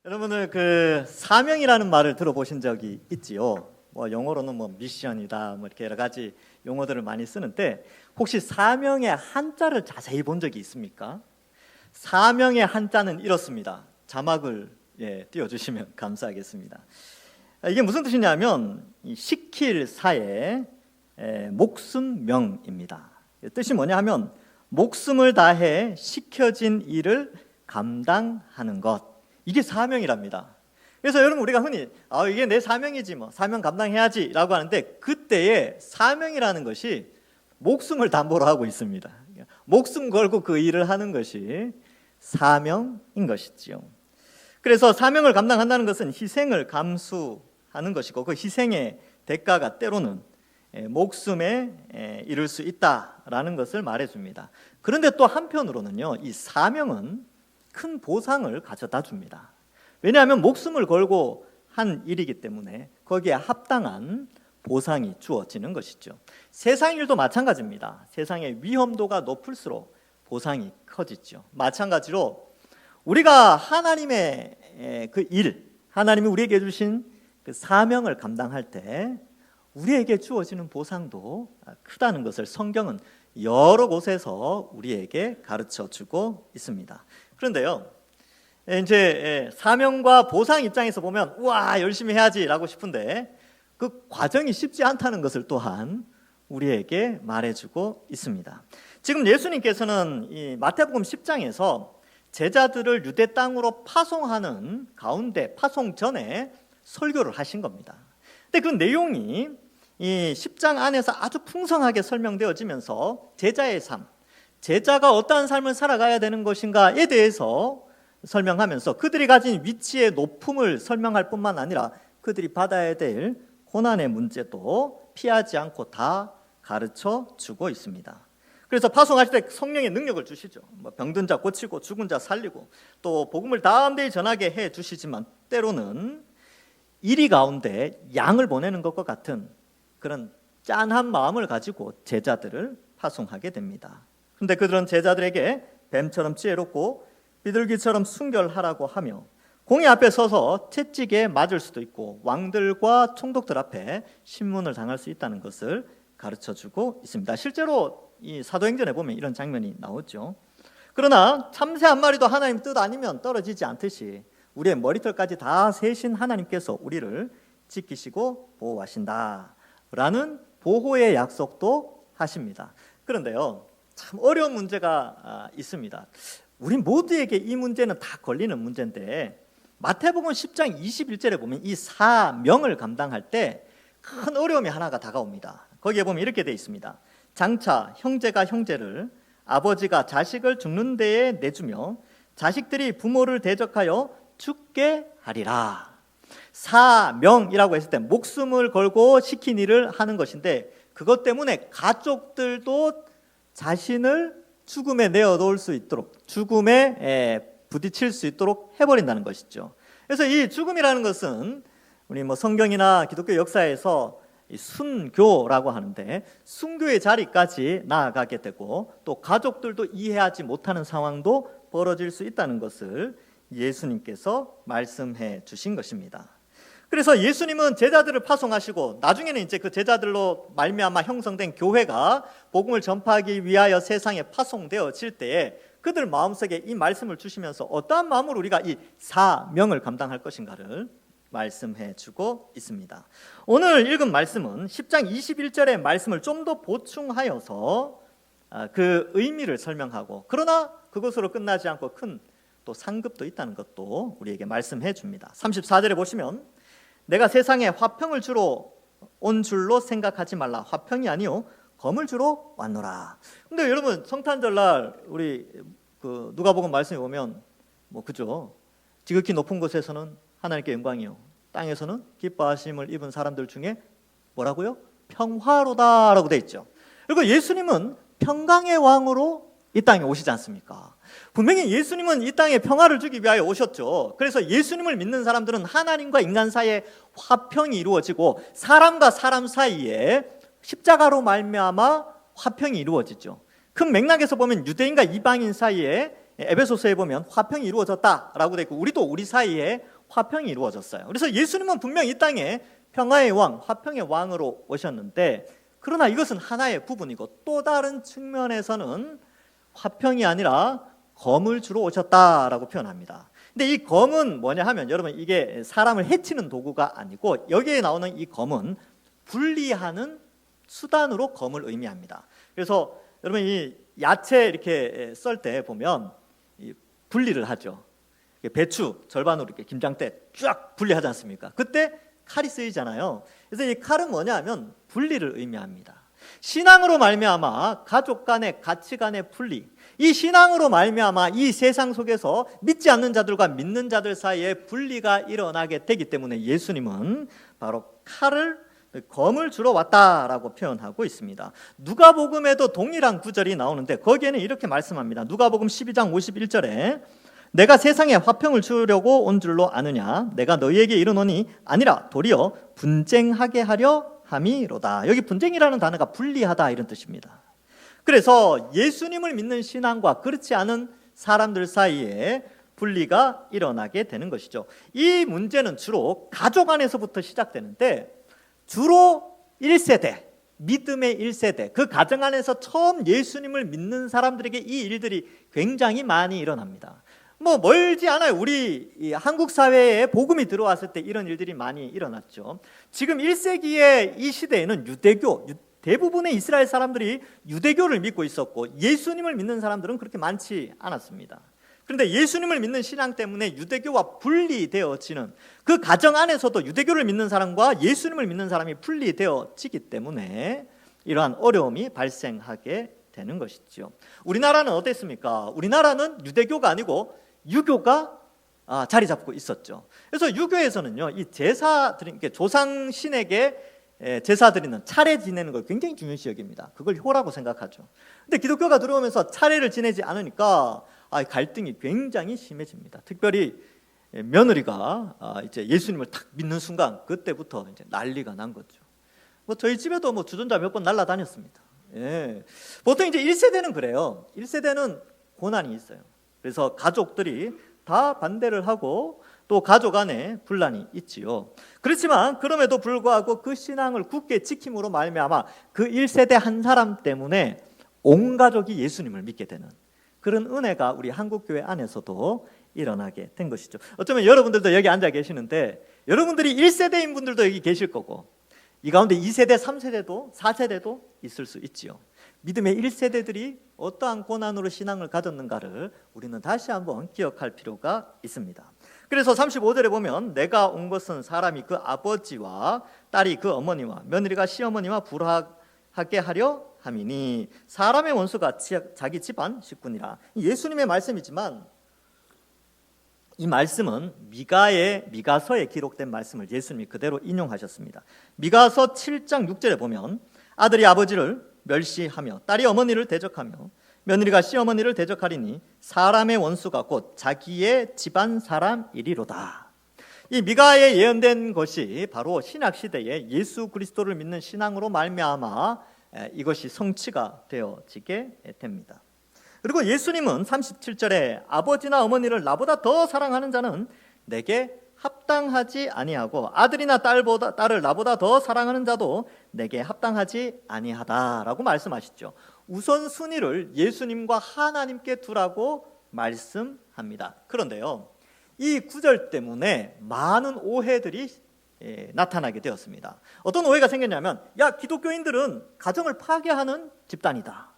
여러분들 그 사명이라는 말을 들어보신 적이 있지요? 뭐 영어로는 뭐 미션이다, 뭐 이렇게 여러 가지 용어들을 많이 쓰는데 혹시 사명의 한자를 자세히 본 적이 있습니까? 사명의 한자는 이렇습니다. 자막을 띄워주시면 감사하겠습니다. 이게 무슨 뜻이냐면 시킬 사의 목숨명입니다. 뜻이 뭐냐 하면 목숨을 다해 시켜진 일을 감당하는 것, 이게 사명이랍니다. 그래서 여러분 우리가 흔히 이게 내 사명이지 뭐 사명 감당해야지 라고 하는데 그때의 사명이라는 것이 목숨을 담보로 하고 있습니다. 목숨 걸고 그 일을 하는 것이 사명인 것이지요. 그래서 사명을 감당한다는 것은 희생을 감수하는 것이고 그 희생의 대가가 때로는 목숨에 이를 수 있다라는 것을 말해줍니다. 그런데 또 한편으로는요, 이 사명은 큰 보상을 가져다 줍니다. 왜냐하면 목숨을 걸고 한 일이기 때문에 거기에 합당한 보상이 주어지는 것이죠. 세상 일도 마찬가지입니다. 세상의 위험도가 높을수록 보상이 커지죠. 마찬가지로 우리가 하나님의 그 일, 하나님이 우리에게 주신 그 사명을 감당할 때 우리에게 주어지는 보상도 크다는 것을 성경은 여러 곳에서 우리에게 가르쳐 주고 있습니다. 그런데요, 이제 사명과 보상 입장에서 보면 우와 열심히 해야지라고 싶은데 그 과정이 쉽지 않다는 것을 또한 우리에게 말해주고 있습니다. 지금 예수님께서는 이 마태복음 10장에서 제자들을 유대 땅으로 파송하는 가운데 파송 전에 설교를 하신 겁니다. 근데 그 내용이 이 10장 안에서 아주 풍성하게 설명되어지면서 제자의 삶, 제자가 어떠한 삶을 살아가야 되는 것인가에 대해서 설명하면서 그들이 가진 위치의 높음을 설명할 뿐만 아니라 그들이 받아야 될 고난의 문제도 피하지 않고 다 가르쳐 주고 있습니다. 그래서 파송하실 때 성령의 능력을 주시죠. 병든 자 고치고 죽은 자 살리고 또 복음을 다음대에 전하게 해 주시지만 때로는 이리 가운데 양을 보내는 것과 같은 그런 짠한 마음을 가지고 제자들을 파송하게 됩니다. 그런데 그들은 제자들에게 뱀처럼 지혜롭고 비둘기처럼 순결하라고 하며 공의 앞에 서서 채찍에 맞을 수도 있고 왕들과 총독들 앞에 신문을 당할 수 있다는 것을 가르쳐주고 있습니다. 실제로 이 사도행전에 보면 이런 장면이 나오죠. 그러나 참새 한 마리도 하나님 뜻 아니면 떨어지지 않듯이 우리의 머리털까지 다 세신 하나님께서 우리를 지키시고 보호하신다라는 보호의 약속도 하십니다. 그런데요, 참 어려운 문제가 있습니다. 우리 모두에게 이 문제는 다 걸리는 문제인데 마태복음 10장 21절에 보면 이 사명을 감당할 때 큰 어려움이 하나가 다가옵니다. 거기에 보면 이렇게 되어 있습니다. 장차 형제가 형제를, 아버지가 자식을 죽는 데에 내주며 자식들이 부모를 대적하여 죽게 하리라. 사명이라고 했을 때 목숨을 걸고 시킨 일을 하는 것인데 그것 때문에 가족들도 자신을 죽음에 내어놓을 수 있도록, 죽음에 부딪힐 수 있도록 해버린다는 것이죠. 그래서 이 죽음이라는 것은 우리 성경이나 기독교 역사에서 순교라고 하는데 순교의 자리까지 나아가게 되고 또 가족들도 이해하지 못하는 상황도 벌어질 수 있다는 것을 예수님께서 말씀해 주신 것입니다. 그래서 예수님은 제자들을 파송하시고 나중에는 이제 그 제자들로 말미암아 형성된 교회가 복음을 전파하기 위하여 세상에 파송되어질 때에 그들 마음속에 이 말씀을 주시면서 어떠한 마음으로 우리가 이 사명을 감당할 것인가를 말씀해 주고 있습니다. 오늘 읽은 말씀은 10장 21절의 말씀을 좀 더 보충하여서 그 의미를 설명하고 그러나 그것으로 끝나지 않고 큰 또 상급도 있다는 것도 우리에게 말씀해 줍니다. 34절에 보시면 내가 세상에 화평을 주러 온 줄로 생각하지 말라. 화평이 아니요 검을 주러 왔노라. 근데 여러분 성탄절날 우리 그 누가복음 말씀에 보면 그죠? 지극히 높은 곳에서는 하나님께 영광이요 땅에서는 기뻐하심을 입은 사람들 중에 뭐라고요? 평화로다라고 돼 있죠. 그리고 예수님은 평강의 왕으로 이 땅에 오시지 않습니까? 분명히 예수님은 이 땅에 평화를 주기 위하여 오셨죠. 그래서 예수님을 믿는 사람들은 하나님과 인간 사이에 화평이 이루어지고 사람과 사람 사이에 십자가로 말미암아 화평이 이루어지죠. 큰 맥락에서 보면 유대인과 이방인 사이에 에베소서에 보면 화평이 이루어졌다라고 되어 있고 우리도 우리 사이에 화평이 이루어졌어요. 그래서 예수님은 분명 이 땅에 평화의 왕, 화평의 왕으로 오셨는데 그러나 이것은 하나의 부분이고 또 다른 측면에서는 화평이 아니라 검을 주러 오셨다라고 표현합니다. 근데 이 검은 뭐냐 하면 여러분 이게 사람을 해치는 도구가 아니고 여기에 나오는 이 검은 분리하는 수단으로 검을 의미합니다. 그래서 여러분 이 야채 이렇게 썰 때 보면 분리를 하죠. 배추 절반으로 이렇게 김장 때 쫙 분리하지 않습니까? 그때 칼이 쓰이잖아요. 그래서 이 칼은 뭐냐 하면 분리를 의미합니다. 신앙으로 말미암아 가족 간의 가치관의 분리, 이 신앙으로 말미암아 이 세상 속에서 믿지 않는 자들과 믿는 자들 사이에 분리가 일어나게 되기 때문에 예수님은 바로 검을 주러 왔다라고 표현하고 있습니다. 누가복음에도 동일한 구절이 나오는데 거기에는 이렇게 말씀합니다. 누가복음 12장 51절에 내가 세상에 화평을 주려고 온 줄로 아느냐 내가 너희에게 이르노니 아니라 도리어 분쟁하게 하려 함이로다. 여기 분쟁이라는 단어가 분리하다 이런 뜻입니다. 그래서 예수님을 믿는 신앙과 그렇지 않은 사람들 사이에 분리가 일어나게 되는 것이죠. 이 문제는 주로 가족 안에서부터 시작되는데 주로 1세대, 믿음의 1세대, 그 가정 안에서 처음 예수님을 믿는 사람들에게 이 일들이 굉장히 많이 일어납니다. 멀지 않아요. 우리 한국 사회에 복음이 들어왔을 때 이런 일들이 많이 일어났죠. 지금 1세기의 이 시대에는 대부분의 이스라엘 사람들이 유대교를 믿고 있었고 예수님을 믿는 사람들은 그렇게 많지 않았습니다. 그런데 예수님을 믿는 신앙 때문에 유대교와 분리되어지는 그 가정 안에서도 유대교를 믿는 사람과 예수님을 믿는 사람이 분리되어지기 때문에 이러한 어려움이 발생하게 되는 것이죠. 우리나라는 어땠습니까? 우리나라는 유대교가 아니고 유교가 자리 잡고 있었죠. 그래서 유교에서는요, 이 제사 드리는 조상 신에게 제사 드리는 차례 지내는 걸 굉장히 중요시 여깁니다. 그걸 효라고 생각하죠. 근데 기독교가 들어오면서 차례를 지내지 않으니까 갈등이 굉장히 심해집니다. 특별히 며느리가 이제 예수님을 딱 믿는 순간 그때부터 이제 난리가 난 거죠. 저희 집에도 주전자 몇 번 날라다녔습니다. 예. 보통 이제 1세대는 그래요. 1세대는 고난이 있어요. 그래서 가족들이 다 반대를 하고 또 가족 안에 분란이 있지요. 그렇지만 그럼에도 불구하고 그 신앙을 굳게 지킴으로 말미암아 그 1세대 한 사람 때문에 온 가족이 예수님을 믿게 되는 그런 은혜가 우리 한국교회 안에서도 일어나게 된 것이죠. 어쩌면 여러분들도 여기 앉아 계시는데 여러분들이 1세대인 분들도 여기 계실 거고 이 가운데 2세대, 3세대도 4세대도 있을 수 있지요. 믿음의 1세대들이 어떠한 고난으로 신앙을 가졌는가를 우리는 다시 한번 기억할 필요가 있습니다. 그래서 35절에 보면 내가 온 것은 사람이 그 아버지와 딸이 그 어머니와 며느리가 시어머니와 불화하게 하려 함이니 사람의 원수가 자기 집안 식구니라. 예수님의 말씀이지만 이 말씀은 미가서에 기록된 말씀을 예수님이 그대로 인용하셨습니다. 미가서 7장 6절에 보면 아들이 아버지를 멸시하며 딸이 어머니를 대적하며 며느리가 시어머니를 대적하리니 사람의 원수가 곧 자기의 집안 사람이리로다. 이 미가에 예언된 것이 바로 신약 시대에 예수 그리스도를 믿는 신앙으로 말미암아 이것이 성취가 되어지게 됩니다. 그리고 예수님은 37절에 아버지나 어머니를 나보다 더 사랑하는 자는 내게 합당하지 아니하고 아들이나 딸을 나보다 더 사랑하는 자도 내게 합당하지 아니하다라고 말씀하시죠. 우선순위를 예수님과 하나님께 두라고 말씀합니다. 그런데요, 이 구절 때문에 많은 오해들이 나타나게 되었습니다. 어떤 오해가 생겼냐면 기독교인들은 가정을 파괴하는 집단이다.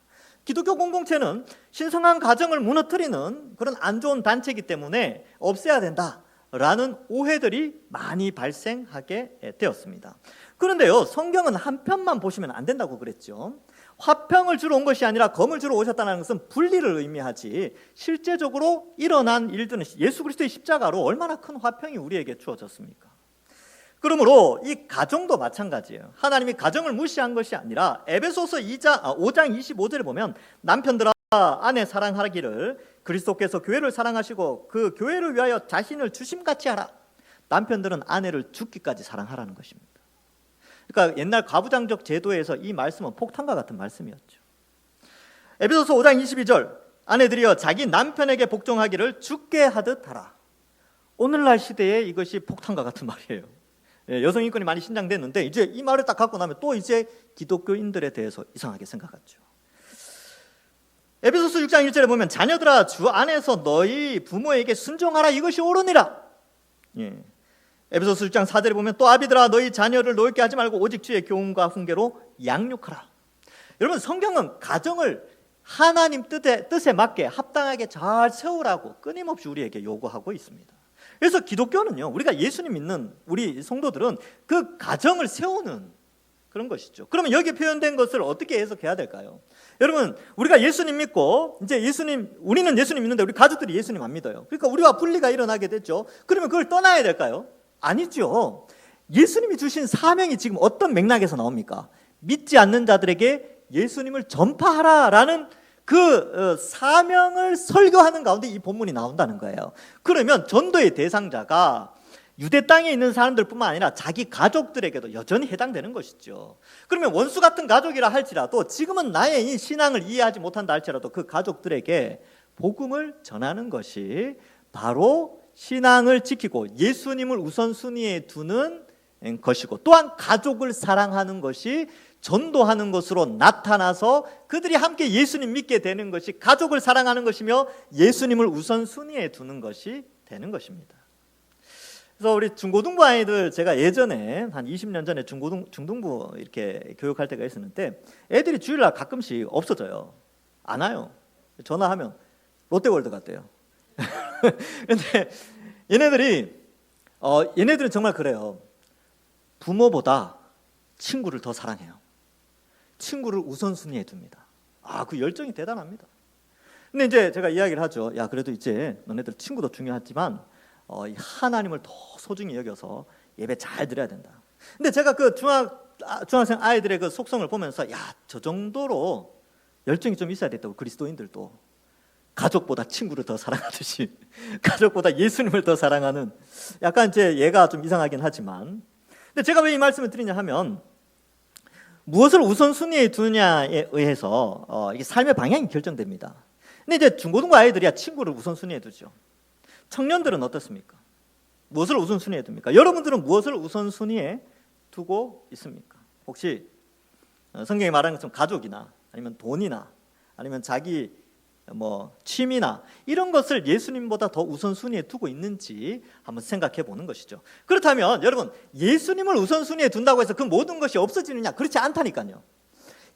기독교 공동체는 신성한 가정을 무너뜨리는 그런 안 좋은 단체이기 때문에 없애야 된다라는 오해들이 많이 발생하게 되었습니다. 그런데요, 성경은 한 편만 보시면 안 된다고 그랬죠. 화평을 주러 온 것이 아니라 검을 주러 오셨다는 것은 분리를 의미하지 실제적으로 일어난 일들은 예수 그리스도의 십자가로 얼마나 큰 화평이 우리에게 주어졌습니까? 그러므로 이 가정도 마찬가지예요. 하나님이 가정을 무시한 것이 아니라 에베소서 5장 25절에 보면 남편들아 아내 사랑하기를 그리스도께서 교회를 사랑하시고 그 교회를 위하여 자신을 주심같이 하라. 남편들은 아내를 죽기까지 사랑하라는 것입니다. 그러니까 옛날 가부장적 제도에서 이 말씀은 폭탄과 같은 말씀이었죠. 에베소서 5장 22절 아내들이여 자기 남편에게 복종하기를 주께 하듯 하라. 오늘날 시대에 이것이 폭탄과 같은 말이에요. 여성 인권이 많이 신장됐는데 이제 이 말을 딱 갖고 나면 또 이제 기독교인들에 대해서 이상하게 생각하죠. 에베소서 6장 1절에 보면 자녀들아 주 안에서 너희 부모에게 순종하라 이것이 옳으니라. 에베소서 6장 4절에 보면 또 아비들아 너희 자녀를 노엽게 하지 말고 오직 주의 교훈과 훈계로 양육하라. 여러분 성경은 가정을 하나님 뜻에 맞게 합당하게 잘 세우라고 끊임없이 우리에게 요구하고 있습니다. 그래서 기독교는요, 우리가 예수님 믿는 우리 성도들은 그 가정을 세우는 그런 것이죠. 그러면 여기에 표현된 것을 어떻게 해석해야 될까요? 여러분, 우리가 예수님 믿고 이제 우리는 예수님 믿는데 우리 가족들이 예수님 안 믿어요. 그러니까 우리와 분리가 일어나게 됐죠. 그러면 그걸 떠나야 될까요? 아니죠. 예수님이 주신 사명이 지금 어떤 맥락에서 나옵니까? 믿지 않는 자들에게 예수님을 전파하라라는 그 사명을 설교하는 가운데 이 본문이 나온다는 거예요. 그러면 전도의 대상자가 유대 땅에 있는 사람들뿐만 아니라 자기 가족들에게도 여전히 해당되는 것이죠. 그러면 원수 같은 가족이라 할지라도 지금은 나의 이 신앙을 이해하지 못한다 할지라도 그 가족들에게 복음을 전하는 것이 바로 신앙을 지키고 예수님을 우선순위에 두는 것이고, 또한 가족을 사랑하는 것이 전도하는 것으로 나타나서 그들이 함께 예수님 믿게 되는 것이 가족을 사랑하는 것이며 예수님을 우선순위에 두는 것이 되는 것입니다. 그래서 우리 중고등부 아이들, 제가 예전에 한 20년 전에 중등부 이렇게 교육할 때가 있었는데 애들이 주일날 가끔씩 없어져요. 안 와요. 전화하면 롯데월드 갔대요. 근데 얘네들은 정말 그래요. 부모보다 친구를 더 사랑해요. 친구를 우선순위에 둡니다. 그 열정이 대단합니다. 근데 이제 제가 이야기를 하죠. 야, 그래도 이제 너네들 친구도 중요하지만 하나님을 더 소중히 여겨서 예배 잘 드려야 된다. 근데 제가 그 중학생 아이들의 그 속성을 보면서 저 정도로 열정이 좀 있어야 됐다고. 그리스도인들도 가족보다 친구를 더 사랑하듯이 가족보다 예수님을 더 사랑하는, 약간 이제 얘가 좀 이상하긴 하지만, 근데 제가 왜 이 말씀을 드리냐 하면 무엇을 우선순위에 두느냐에 의해서 이게 삶의 방향이 결정됩니다. 근데 이제 중고등부 아이들이야 친구를 우선순위에 두죠. 청년들은 어떻습니까? 무엇을 우선순위에 둡니까? 여러분들은 무엇을 우선순위에 두고 있습니까? 혹시 성경이 말하는 것처럼 가족이나 아니면 돈이나 아니면 자기 취미나 이런 것을 예수님보다 더 우선순위에 두고 있는지 한번 생각해 보는 것이죠. 그렇다면 여러분, 예수님을 우선순위에 둔다고 해서 그 모든 것이 없어지느냐? 그렇지 않다니까요.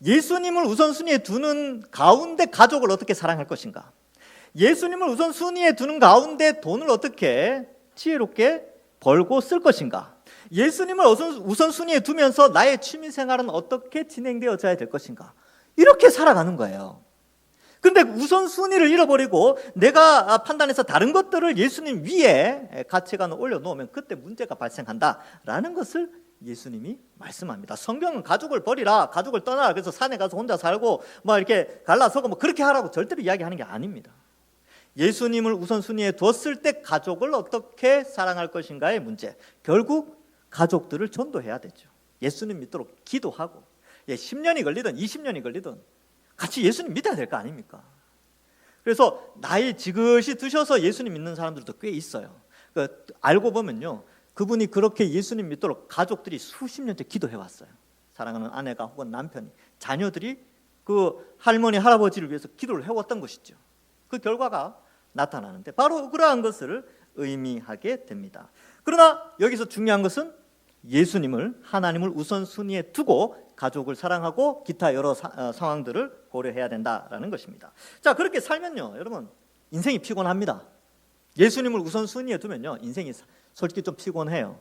예수님을 우선순위에 두는 가운데 가족을 어떻게 사랑할 것인가? 예수님을 우선순위에 두는 가운데 돈을 어떻게 지혜롭게 벌고 쓸 것인가? 예수님을 우선순위에 두면서 나의 취미생활은 어떻게 진행되어져야 될 것인가? 이렇게 살아가는 거예요. 근데 우선순위를 잃어버리고 내가 판단해서 다른 것들을 예수님 위에 가치관을 올려놓으면 그때 문제가 발생한다라는 것을 예수님이 말씀합니다. 성경은 가족을 버리라, 가족을 떠나라, 그래서 산에 가서 혼자 살고 이렇게 갈라서고 그렇게 하라고 절대로 이야기하는 게 아닙니다. 예수님을 우선순위에 두었을 때 가족을 어떻게 사랑할 것인가의 문제, 결국 가족들을 전도해야 되죠. 예수님 믿도록 기도하고 10년이 걸리든 20년이 걸리든 같이 예수님 믿어야 될 거 아닙니까? 그래서 나이 지긋이 드셔서 예수님 믿는 사람들도 꽤 있어요. 알고 보면요, 그분이 그렇게 예수님 믿도록 가족들이 수십 년째 기도해 왔어요. 사랑하는 아내가 혹은 남편이, 자녀들이 그 할머니 할아버지를 위해서 기도를 해왔던 것이죠. 그 결과가 나타나는데 바로 그러한 것을 의미하게 됩니다. 그러나 여기서 중요한 것은 예수님을, 하나님을 우선순위에 두고 가족을 사랑하고 기타 여러 상황들을 고려해야 된다라는 것입니다. 자, 그렇게 살면요, 여러분, 인생이 피곤합니다. 예수님을 우선순위에 두면요, 인생이 솔직히 좀 피곤해요.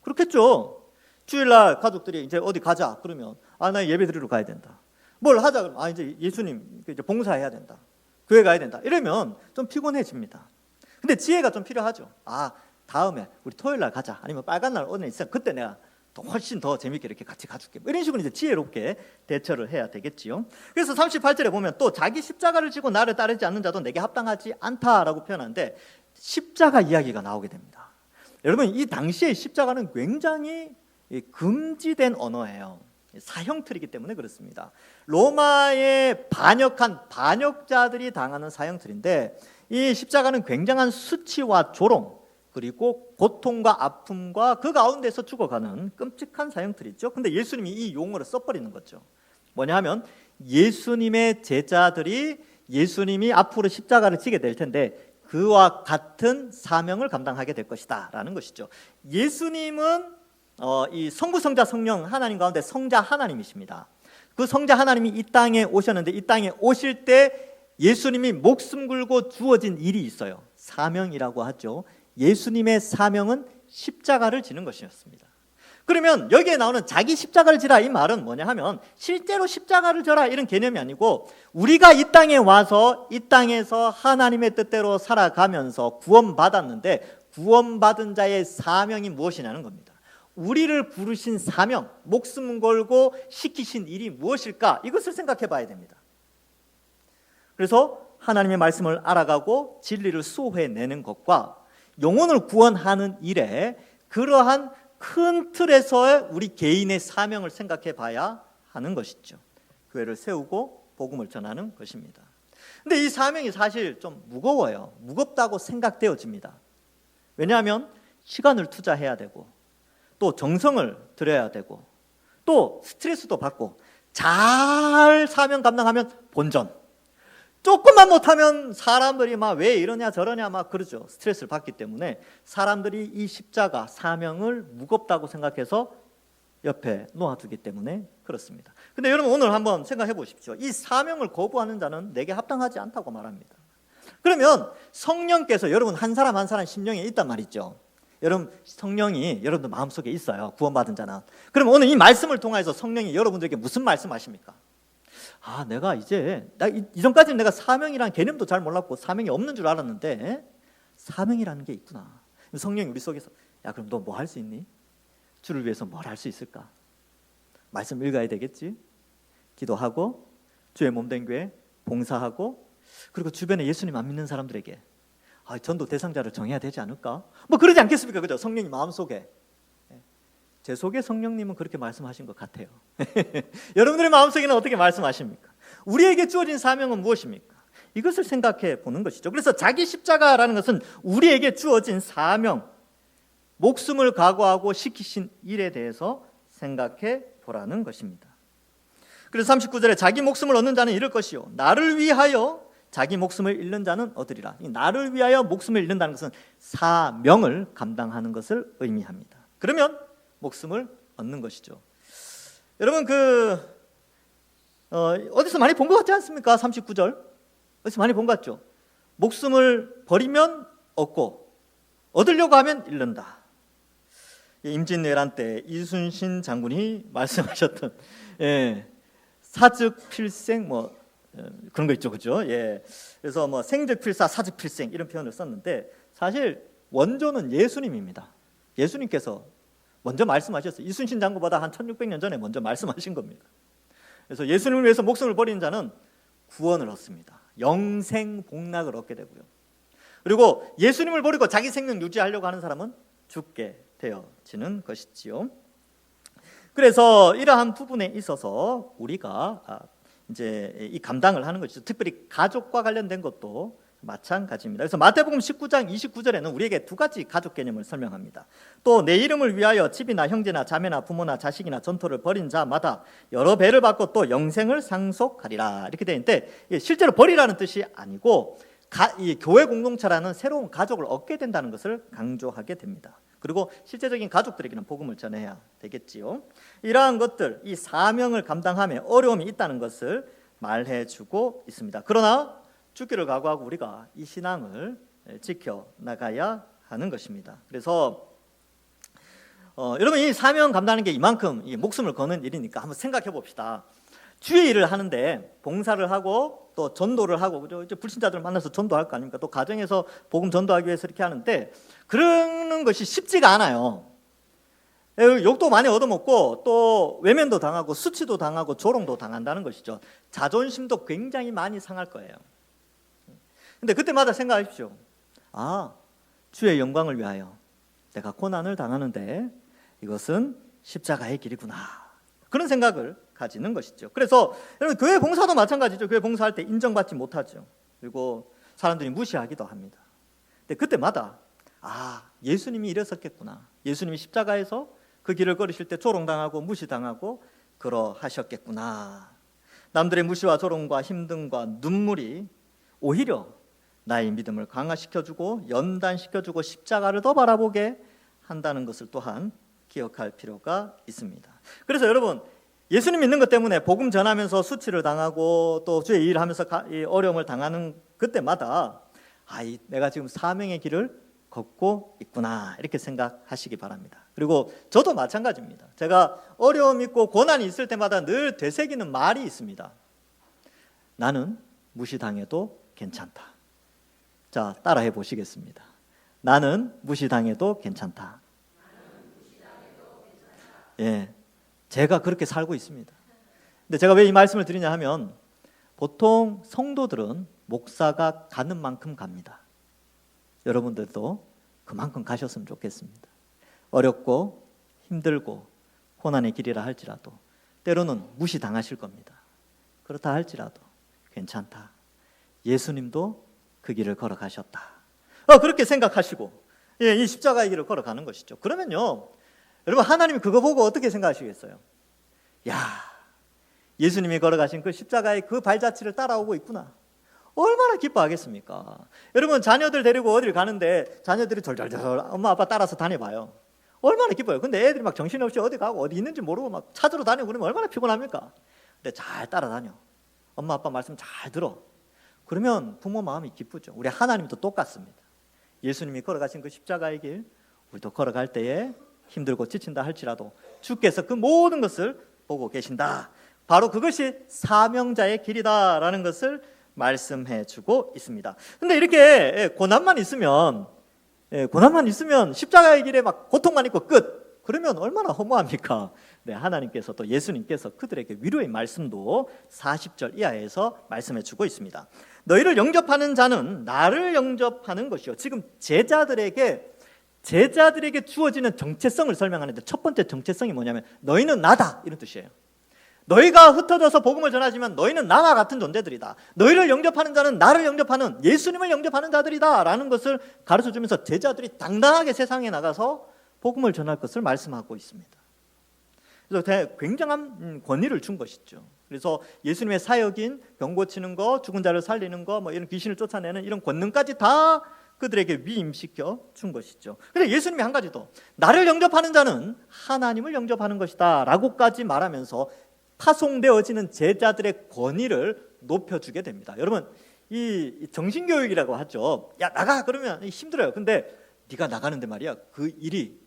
그렇겠죠. 주일날 가족들이 이제 어디 가자 그러면 나 예배 드리러 가야 된다. 뭘 하자 그러면 이제 예수님 이제 봉사해야 된다. 교회 가야 된다. 이러면 좀 피곤해집니다. 근데 지혜가 좀 필요하죠. 다음에 우리 토요일 날 가자. 아니면 빨간 날 오늘 있어. 그때 내가 훨씬 더 재밌게 이렇게 같이 가줄게. 이런 식으로 이제 지혜롭게 대처를 해야 되겠지요. 그래서 38절에 보면 또 자기 십자가를 지고 나를 따르지 않는 자도 내게 합당하지 않다라고 표현하는데 십자가 이야기가 나오게 됩니다. 여러분, 이 당시에 십자가는 굉장히 금지된 언어예요. 사형틀이기 때문에 그렇습니다. 로마에 반역한 반역자들이 당하는 사형틀인데, 이 십자가는 굉장한 수치와 조롱, 그리고 고통과 아픔과 그 가운데서 죽어가는 끔찍한 사형틀이죠. 근데 예수님이 이 용어를 써버리는 거죠. 뭐냐 하면 예수님의 제자들이 예수님이 앞으로 십자가를 지게 될 텐데 그와 같은 사명을 감당하게 될 것이다 라는 것이죠. 예수님은 이 성부, 성자, 성령 하나님 가운데 성자 하나님이십니다. 그 성자 하나님이 이 땅에 오셨는데, 이 땅에 오실 때 예수님이 목숨 걸고 주어진 일이 있어요. 사명이라고 하죠. 예수님의 사명은 십자가를 지는 것이었습니다. 그러면 여기에 나오는 자기 십자가를 지라, 이 말은 뭐냐 하면 실제로 십자가를 져라 이런 개념이 아니고, 우리가 이 땅에 와서 이 땅에서 하나님의 뜻대로 살아가면서 구원받았는데 구원받은 자의 사명이 무엇이냐는 겁니다. 우리를 부르신 사명, 목숨 걸고 시키신 일이 무엇일까? 이것을 생각해 봐야 됩니다. 그래서 하나님의 말씀을 알아가고 진리를 수호해내는 것과 영혼을 구원하는 일에 그러한 큰 틀에서의 우리 개인의 사명을 생각해 봐야 하는 것이죠. 교회를 세우고 복음을 전하는 것입니다. 근데 이 사명이 사실 좀 무거워요. 무겁다고 생각되어집니다. 왜냐하면 시간을 투자해야 되고 또 정성을 들여야 되고 또 스트레스도 받고, 잘 사명 감당하면 본전, 조금만 못하면 사람들이 막 왜 이러냐 저러냐 막 그러죠. 스트레스를 받기 때문에 사람들이 이 십자가 사명을 무겁다고 생각해서 옆에 놓아두기 때문에 그렇습니다. 근데 여러분 오늘 한번 생각해 보십시오. 이 사명을 거부하는 자는 내게 합당하지 않다고 말합니다. 그러면 성령께서 여러분 한 사람 한 사람 심령에 있단 말이죠. 여러분 성령이 여러분들 마음속에 있어요. 구원받은 자는. 그럼 오늘 이 말씀을 통해서 성령이 여러분들에게 무슨 말씀하십니까? 아, 내가 이제 이전까지는 내가 사명이라는 개념도 잘 몰랐고 사명이 없는 줄 알았는데 사명이라는 게 있구나. 성령이 우리 속에서, 야 그럼 너 뭐 할 수 있니? 주를 위해서 뭘 할 수 있을까? 말씀 읽어야 되겠지, 기도하고 주의 몸된 교회 봉사하고, 그리고 주변에 예수님 안 믿는 사람들에게 전도 대상자를 정해야 되지 않을까? 뭐 그러지 않겠습니까? 그죠? 성령님 마음속에. 제 속에 성령님은 그렇게 말씀하신 것 같아요. 여러분들의 마음속에는 어떻게 말씀하십니까? 우리에게 주어진 사명은 무엇입니까? 이것을 생각해 보는 것이죠. 그래서 자기 십자가라는 것은 우리에게 주어진 사명, 목숨을 각오하고 시키신 일에 대해서 생각해 보라는 것입니다. 그래서 39절에 자기 목숨을 얻는 자는 잃을 것이요 나를 위하여 자기 목숨을 잃는 자는 얻으리라. 이 나를 위하여 목숨을 잃는다는 것은 사명을 감당하는 것을 의미합니다. 그러면 목숨을 얻는 것이죠. 여러분 어디서 많이 본 것 같지 않습니까? 39절 어디서 많이 본 것 같죠? 목숨을 버리면 얻고 얻으려고 하면 잃는다. 임진왜란 때 이순신 장군이 말씀하셨던 사즉필생 그런 거 있죠, 그죠? 그래서 생즉필사, 사즉필생 이런 표현을 썼는데 사실 원조는 예수님입니다. 예수님께서 먼저 말씀하셨어요. 이순신 장군보다 한 1600년 전에 먼저 말씀하신 겁니다. 그래서 예수님을 위해서 목숨을 버리는 자는 구원을 얻습니다. 영생 복락을 얻게 되고요. 그리고 예수님을 버리고 자기 생명 유지하려고 하는 사람은 죽게 되어지는 것이지요. 그래서 이러한 부분에 있어서 우리가 이제 이 감당을 하는 것이죠. 특별히 가족과 관련된 것도 마찬가지입니다. 그래서 마태복음 19장 29절에는 우리에게 두 가지 가족 개념을 설명합니다. 또 내 이름을 위하여 집이나 형제나 자매나 부모나 자식이나 전토를 벌인 자마다 여러 배를 받고 또 영생을 상속하리라 이렇게 되어 있는데, 실제로 벌이라는 뜻이 아니고 이 교회 공동체라는 새로운 가족을 얻게 된다는 것을 강조하게 됩니다. 그리고 실제적인 가족들에게는 복음을 전해야 되겠지요. 이러한 것들, 이 사명을 감당함에 어려움이 있다는 것을 말해주고 있습니다. 그러나 죽기를 각오하고 우리가 이 신앙을 지켜나가야 하는 것입니다. 그래서 여러분 이 사명 감당하는 게 이만큼 이 목숨을 거는 일이니까 한번 생각해 봅시다. 주의 일을 하는데 봉사를 하고 또 전도를 하고, 그죠? 이제 불신자들 만나서 전도할 거 아닙니까? 또 가정에서 복음 전도하기 위해서 이렇게 하는데 그러는 것이 쉽지가 않아요. 욕도 많이 얻어먹고 또 외면도 당하고 수치도 당하고 조롱도 당한다는 것이죠. 자존심도 굉장히 많이 상할 거예요. 근데 그때마다 생각하십시오. 주의 영광을 위하여 내가 고난을 당하는데 이것은 십자가의 길이구나. 그런 생각을 가지는 것이죠. 그래서 여러분 교회 봉사도 마찬가지죠. 교회 봉사할 때 인정받지 못하죠. 그리고 사람들이 무시하기도 합니다. 근데 그때마다 예수님이 이랬었겠구나. 예수님이 십자가에서 그 길을 걸으실 때 조롱당하고 무시당하고 그러하셨겠구나. 남들의 무시와 조롱과 힘듦과 눈물이 오히려 나의 믿음을 강화시켜주고 연단시켜주고 십자가를 더 바라보게 한다는 것을 또한 기억할 필요가 있습니다. 그래서 여러분 예수님 믿는 것 때문에 복음 전하면서 수치를 당하고 또 주의 일을 하면서 어려움을 당하는 그때마다 내가 지금 사명의 길을 걷고 있구나 이렇게 생각하시기 바랍니다. 그리고 저도 마찬가지입니다. 제가 어려움 있고 고난이 있을 때마다 늘 되새기는 말이 있습니다. 나는 무시당해도 괜찮다. 자, 따라해 보시겠습니다. 나는 무시당해도 괜찮다. 예, 제가 그렇게 살고 있습니다. 근데 제가 왜 이 말씀을 드리냐 하면 보통 성도들은 목사가 가는 만큼 갑니다. 여러분들도 그만큼 가셨으면 좋겠습니다. 어렵고 힘들고 고난의 길이라 할지라도 때로는 무시당하실 겁니다. 그렇다 할지라도 괜찮다. 예수님도 그 길을 걸어가셨다. 그렇게 생각하시고 이 십자가의 길을 걸어가는 것이죠. 그러면요, 여러분 하나님이 그거 보고 어떻게 생각하시겠어요? 예수님이 걸어가신 그 십자가의 그 발자취를 따라오고 있구나. 얼마나 기뻐하겠습니까? 여러분 자녀들 데리고 어딜 가는데 자녀들이 절절절 엄마 아빠 따라서 다녀봐요. 얼마나 기뻐요. 근데 애들이 막 정신없이 어디 가고 어디 있는지 모르고 막 찾으러 다니고 그러면 얼마나 피곤합니까? 근데 잘 따라다녀. 엄마 아빠 말씀 잘 들어. 그러면 부모 마음이 기쁘죠. 우리 하나님도 똑같습니다. 예수님이 걸어가신 그 십자가의 길 우리도 걸어갈 때에 힘들고 지친다 할지라도 주께서 그 모든 것을 보고 계신다. 바로 그것이 사명자의 길이다라는 것을 말씀해 주고 있습니다. 근데 이렇게 고난만 있으면 십자가의 길에 막 고통만 있고 끝. 그러면 얼마나 허무합니까? 네, 하나님께서 또 예수님께서 그들에게 위로의 말씀도 40절 이하에서 말씀해 주고 있습니다. 너희를 영접하는 자는 나를 영접하는 것이요. 지금 제자들에게 주어지는 정체성을 설명하는데 첫 번째 정체성이 뭐냐면 너희는 나다 이런 뜻이에요. 너희가 흩어져서 복음을 전하지만 너희는 나와 같은 존재들이다. 너희를 영접하는 자는 나를 영접하는 예수님을 영접하는 자들이다 라는 것을 가르쳐주면서 제자들이 당당하게 세상에 나가서 복음을 전할 것을 말씀하고 있습니다. 그래서 굉장한 권위를 준 것이죠. 그래서 예수님의 사역인 병 고치는 거, 죽은 자를 살리는 거, 이런 귀신을 쫓아내는 이런 권능까지 다 그들에게 위임시켜 준 것이죠. 그런데 예수님이 한 가지 더, 나를 영접하는 자는 하나님을 영접하는 것이다 라고까지 말하면서 파송되어지는 제자들의 권위를 높여주게 됩니다. 여러분 이 정신교육이라고 하죠. 나가 그러면 힘들어요. 근데 네가 나가는데 말이야 그 일이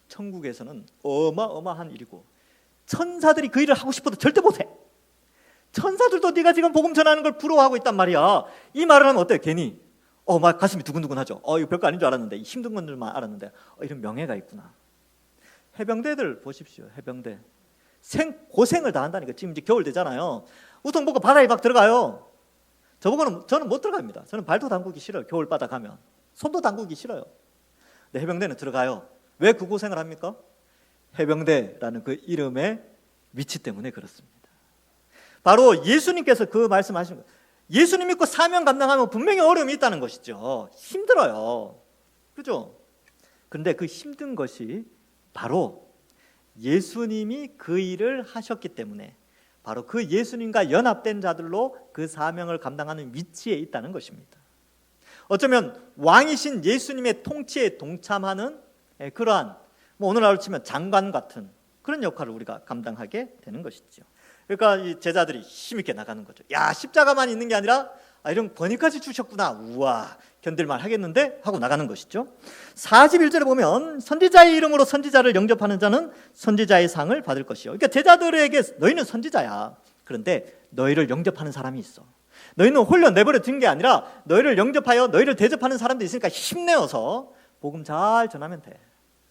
천국에서는 어마어마한 일이고 천사들이 그 일을 하고 싶어도 절대 못해. 천사들도 네가 지금 복음 전하는 걸 부러워하고 있단 말이야. 이 말을 하면 어때요? 괜히 막 가슴이 두근두근하죠. 이거 별거 아닌 줄 알았는데 힘든 건들만 알았는데 이런 명예가 있구나. 해병대들 보십시오. 해병대 고생을 다 한다니까. 지금 이제 겨울 되잖아요. 우통 벗고 바다에 막 들어가요. 저는 못 들어갑니다. 저는 발도 담그기 싫어요. 겨울바다 가면 손도 담그기 싫어요. 근데 해병대는 들어가요. 왜 그 고생을 합니까? 해병대라는 그 이름의 위치 때문에 그렇습니다. 바로 예수님께서 그 말씀하신 거예요. 예수님 믿고 사명 감당하면 분명히 어려움이 있다는 것이죠. 힘들어요. 그죠? 그런데 그 힘든 것이 바로 예수님이 그 일을 하셨기 때문에 바로 그 예수님과 연합된 자들로 그 사명을 감당하는 위치에 있다는 것입니다. 어쩌면 왕이신 예수님의 통치에 동참하는 그러한 오늘날로 치면 장관 같은 그런 역할을 우리가 감당하게 되는 것이죠. 그러니까 이 제자들이 힘있게 나가는 거죠. 십자가만 있는 게 아니라 이런 권위까지 주셨구나. 우와, 견딜만 하겠는데 하고 나가는 것이죠. 41절에 보면 선지자의 이름으로 선지자를 영접하는 자는 선지자의 상을 받을 것이요. 그러니까 제자들에게 너희는 선지자야. 그런데 너희를 영접하는 사람이 있어. 너희는 홀려 내버려 둔 게 아니라 너희를 영접하여 너희를 대접하는 사람도 있으니까 힘내어서 복음 잘 전하면 돼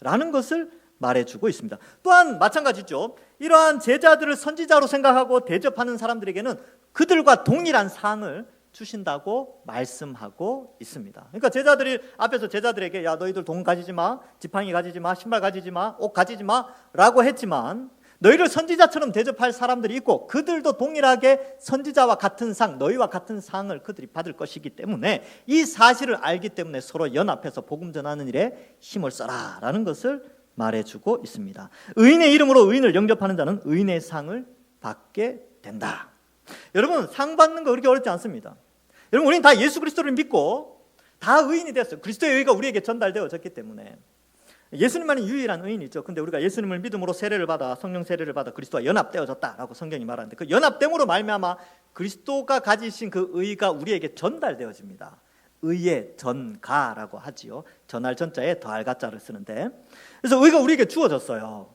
라는 것을 말해주고 있습니다. 또한 마찬가지죠. 이러한 제자들을 선지자로 생각하고 대접하는 사람들에게는 그들과 동일한 상을 주신다고 말씀하고 있습니다. 그러니까 제자들이 앞에서 제자들에게 너희들 돈 가지지 마, 지팡이 가지지 마, 신발 가지지 마, 옷 가지지 마 라고 했지만 너희를 선지자처럼 대접할 사람들이 있고 그들도 동일하게 선지자와 같은 상, 너희와 같은 상을 그들이 받을 것이기 때문에 이 사실을 알기 때문에 서로 연합해서 복음 전하는 일에 힘을 써라 라는 것을 말해주고 있습니다. 의인의 이름으로 의인을 영접하는 자는 의인의 상을 받게 된다. 여러분, 상 받는 거 그렇게 어렵지 않습니다. 여러분, 우리는 다 예수 그리스도를 믿고 다 의인이 되었어요. 그리스도의 의가 우리에게 전달되어졌기 때문에. 예수님만이 유일한 의인이죠. 근데 우리가 예수님을 믿음으로 세례를 받아 성령 세례를 받아 그리스도와 연합되어졌다라고 성경이 말하는데 그 연합됨으로 말미암아 그리스도가 가지신 그 의가 우리에게 전달되어집니다. 의의 전가라고 하지요. 전할 전자에 더할 가자를 쓰는데, 그래서 의가 우리에게 주어졌어요.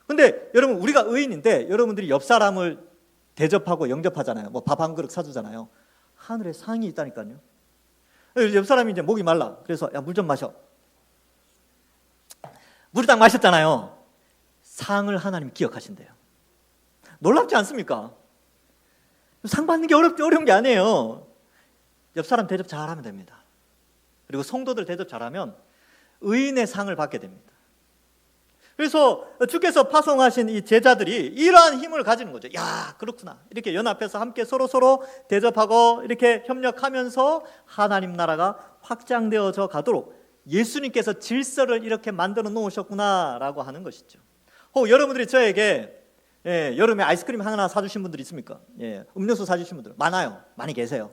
근데 여러분, 우리가 의인인데 여러분들이 옆 사람을 대접하고 영접하잖아요. 뭐 밥 한 그릇 사주잖아요. 하늘에 상이 있다니까요. 옆 사람이 이제 목이 말라. 그래서 야, 물 좀 마셔. 물을 딱 마셨잖아요. 상을 하나님 기억하신대요. 놀랍지 않습니까? 상 받는 게 어려운 게 아니에요. 옆 사람 대접 잘하면 됩니다. 그리고 성도들 대접 잘하면 의인의 상을 받게 됩니다. 그래서 주께서 파송하신 이 제자들이 이러한 힘을 가지는 거죠. 야, 그렇구나. 이렇게 연합해서 함께 서로 대접하고 이렇게 협력하면서 하나님 나라가 확장되어져 가도록 예수님께서 질서를 이렇게 만들어 놓으셨구나라고 하는 것이죠. 여러분들이 저에게 여름에 아이스크림 하나 사주신 분들 있습니까? 음료수 사주신 분들 많아요. 많이 계세요.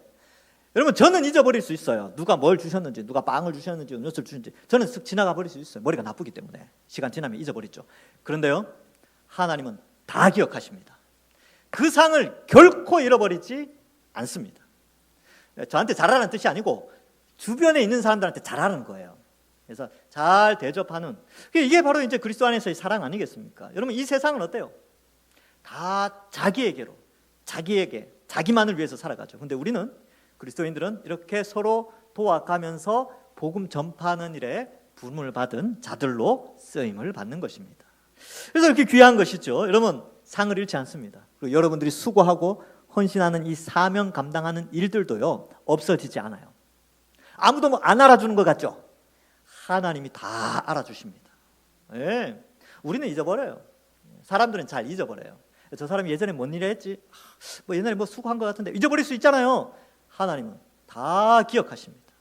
여러분, 저는 잊어버릴 수 있어요. 누가 뭘 주셨는지, 누가 빵을 주셨는지, 음료수를 주셨는지. 저는 쓱 지나가 버릴 수 있어요. 머리가 나쁘기 때문에. 시간 지나면 잊어버리죠. 그런데요, 하나님은 다 기억하십니다. 그 상을 결코 잃어버리지 않습니다. 저한테 잘하라는 뜻이 아니고 주변에 있는 사람들한테 잘하라는 거예요. 그래서 잘 대접하는, 이게 바로 이제 그리스도 안에서의 사랑 아니겠습니까? 여러분, 이 세상은 어때요? 다 자기에게로, 자기에게, 자기만을 위해서 살아가죠. 근데 우리는, 그리스도인들은 이렇게 서로 도와가면서 복음 전파하는 일에 부름을 받은 자들로 쓰임을 받는 것입니다. 그래서 이렇게 귀한 것이죠. 여러분, 상을 잃지 않습니다. 그리고 여러분들이 수고하고 헌신하는 이 사명 감당하는 일들도요, 없어지지 않아요. 아무도 안 알아주는 것 같죠? 하나님이 다 알아주십니다. 우리는 잊어버려요. 사람들은 잘 잊어버려요. 저 사람이 예전에 뭔 일을 했지? 옛날에 수고한 것 같은데 잊어버릴 수 있잖아요. 하나님은 다 기억하십니다.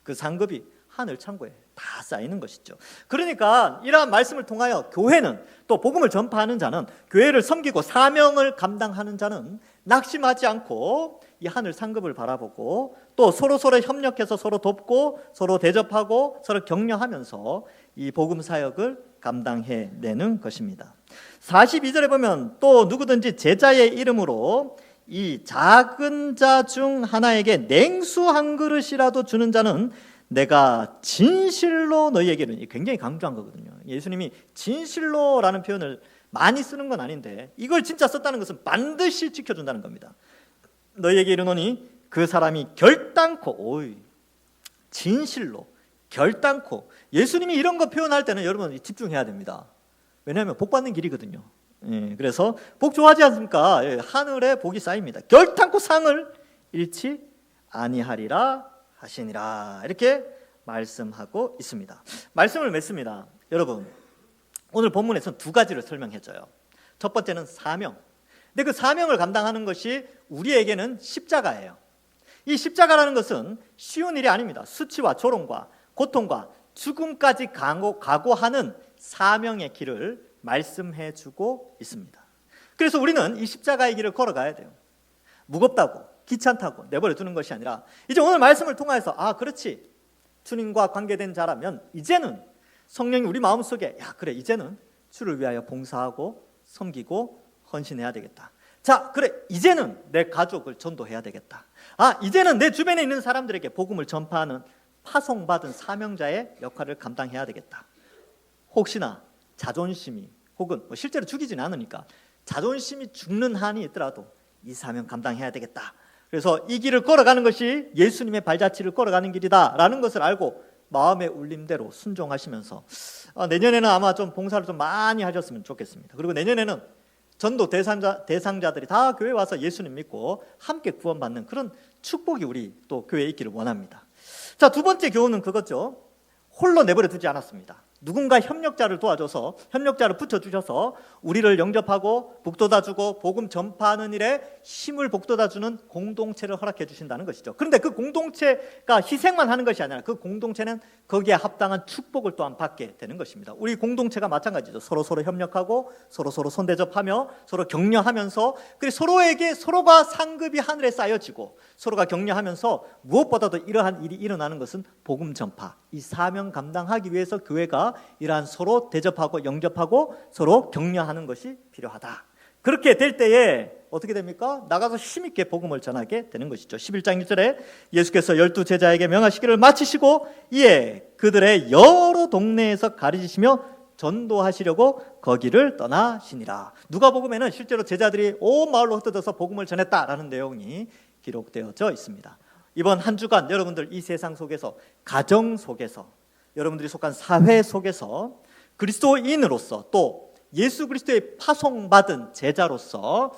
그 상급이 하늘 창고에 다 쌓이는 것이죠. 그러니까 이러한 말씀을 통하여 교회는, 또 복음을 전파하는 자는, 교회를 섬기고 사명을 감당하는 자는 낙심하지 않고 이 하늘 상급을 바라보고 또 서로 협력해서 서로 돕고 서로 대접하고 서로 격려하면서 이 복음 사역을 감당해내는 것입니다. 42절에 보면 또 누구든지 제자의 이름으로 이 작은 자 중 하나에게 냉수 한 그릇이라도 주는 자는 내가 진실로 너희에게 이르니, 굉장히 강조한 거거든요. 예수님이 진실로라는 표현을 많이 쓰는 건 아닌데 이걸 진짜 썼다는 것은 반드시 지켜준다는 겁니다. 너희에게 이르노니 그 사람이 결단코, 진실로, 결단코. 예수님이 이런 거 표현할 때는 여러분 집중해야 됩니다. 왜냐하면 복 받는 길이거든요. 그래서 복 좋아하지 않습니까? 하늘에 복이 쌓입니다. 결단코 상을 잃지 아니하리라 하시니라, 이렇게 말씀하고 있습니다. 말씀을 맺습니다. 여러분, 오늘 본문에서는 두 가지를 설명해줘요. 첫 번째는 사명. 근데 그 사명을 감당하는 것이 우리에게는 십자가예요. 이 십자가라는 것은 쉬운 일이 아닙니다. 수치와 조롱과 고통과 죽음까지 각오하는 사명의 길을 말씀해주고 있습니다. 그래서 우리는 이 십자가의 길을 걸어가야 돼요. 무겁다고, 귀찮다고 내버려 두는 것이 아니라 이제 오늘 말씀을 통해서 그렇지, 주님과 관계된 자라면 이제는 성령이 우리 마음속에 그래, 이제는 주를 위하여 봉사하고 섬기고 헌신해야 되겠다. 자, 그래, 이제는 내 가족을 전도해야 되겠다. 이제는 내 주변에 있는 사람들에게 복음을 전파하는 파송받은 사명자의 역할을 감당해야 되겠다. 혹시나 자존심이, 혹은 실제로 죽이지는 않으니까 자존심이 죽는 한이 있더라도 이 사명 감당해야 되겠다. 그래서 이 길을 걸어가는 것이 예수님의 발자취를 걸어가는 길이다라는 것을 알고 마음의 울림대로 순종하시면서 내년에는 아마 좀 봉사를 좀 많이 하셨으면 좋겠습니다. 그리고 내년에는 전도 대상자들이 다 교회에 와서 예수님 믿고 함께 구원받는 그런 축복이 우리 또 교회에 있기를 원합니다. 자, 두 번째 교훈은 그거죠. 홀로 내버려 두지 않았습니다. 누군가 협력자를 도와줘서 협력자를 붙여주셔서 우리를 영접하고 북돋아주고 복음 전파하는 일에 힘을 북돋아주는 공동체를 허락해 주신다는 것이죠. 그런데 그 공동체가 희생만 하는 것이 아니라 그 공동체는 거기에 합당한 축복을 또한 받게 되는 것입니다. 우리 공동체가 마찬가지죠. 서로 협력하고 서로 손대접하며 서로 격려하면서 그리고 서로에게 서로가 상급이 하늘에 쌓여지고 서로가 격려하면서 무엇보다도 이러한 일이 일어나는 것은 복음 전파, 이 사명 감당하기 위해서 교회가 이러한 서로 대접하고 영접하고 서로 격려하는 것이 필요하다. 그렇게 될 때에 어떻게 됩니까? 나가서 힘있게 복음을 전하게 되는 것이죠. 11장 1절에 예수께서 12 제자에게 명하시기를 마치시고 이에 그들의 여러 동네에서 가르치시며 전도하시려고 거기를 떠나시니라. 누가복음에는 실제로 제자들이 온 마을로 흩어져서 복음을 전했다라는 내용이 기록되어져 있습니다. 이번 한 주간 여러분들 이 세상 속에서, 가정 속에서, 여러분들이 속한 사회 속에서 그리스도인으로서 또 예수 그리스도의 파송받은 제자로서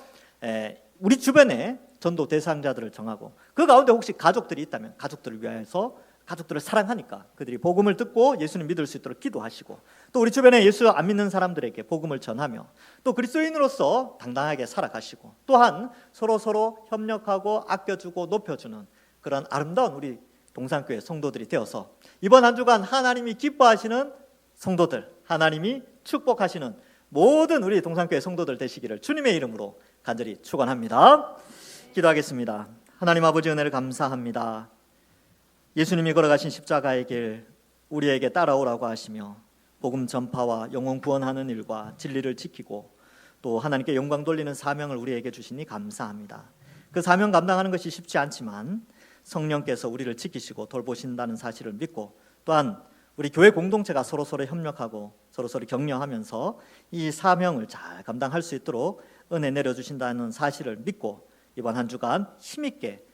우리 주변에 전도 대상자들을 정하고 그 가운데 혹시 가족들이 있다면 가족들을 위하여서 가족들을 사랑하니까 그들이 복음을 듣고 예수님 믿을 수 있도록 기도하시고 또 우리 주변에 예수 안 믿는 사람들에게 복음을 전하며 또 그리스도인으로서 당당하게 살아가시고 또한 서로 협력하고 아껴주고 높여주는 그런 아름다운 우리 동산교회 성도들이 되어서 이번 한 주간 하나님이 기뻐하시는 성도들, 하나님이 축복하시는 모든 우리 동산교회 성도들 되시기를 주님의 이름으로 간절히 축원합니다. 기도하겠습니다. 하나님 아버지 은혜를 감사합니다. 예수님이 걸어가신 십자가의 길 우리에게 따라오라고 하시며 복음 전파와 영혼 구원하는 일과 진리를 지키고 또 하나님께 영광 돌리는 사명을 우리에게 주시니 감사합니다. 그 사명 감당하는 것이 쉽지 않지만 성령께서 우리를 지키시고 돌보신다는 사실을 믿고 또한 우리 교회 공동체가 서로 협력하고 서로 격려하면서 이 사명을 잘 감당할 수 있도록 은혜 내려주신다는 사실을 믿고 이번 한 주간 힘있게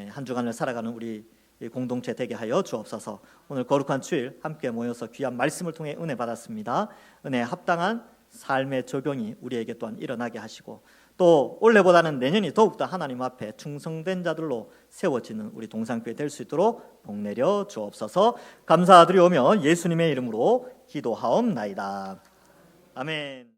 한 주간을 살아가는 우리 공동체 되게 하여 주옵소서. 오늘 거룩한 주일 함께 모여서 귀한 말씀을 통해 은혜 받았습니다. 은혜에 합당한 삶의 적용이 우리에게 또한 일어나게 하시고 또 올해보다는 내년이 더욱더 하나님 앞에 충성된 자들로 세워지는 우리 동산교회 될 수 있도록 복 내려 주옵소서. 감사드리오며 예수님의 이름으로 기도하옵나이다. 아멘.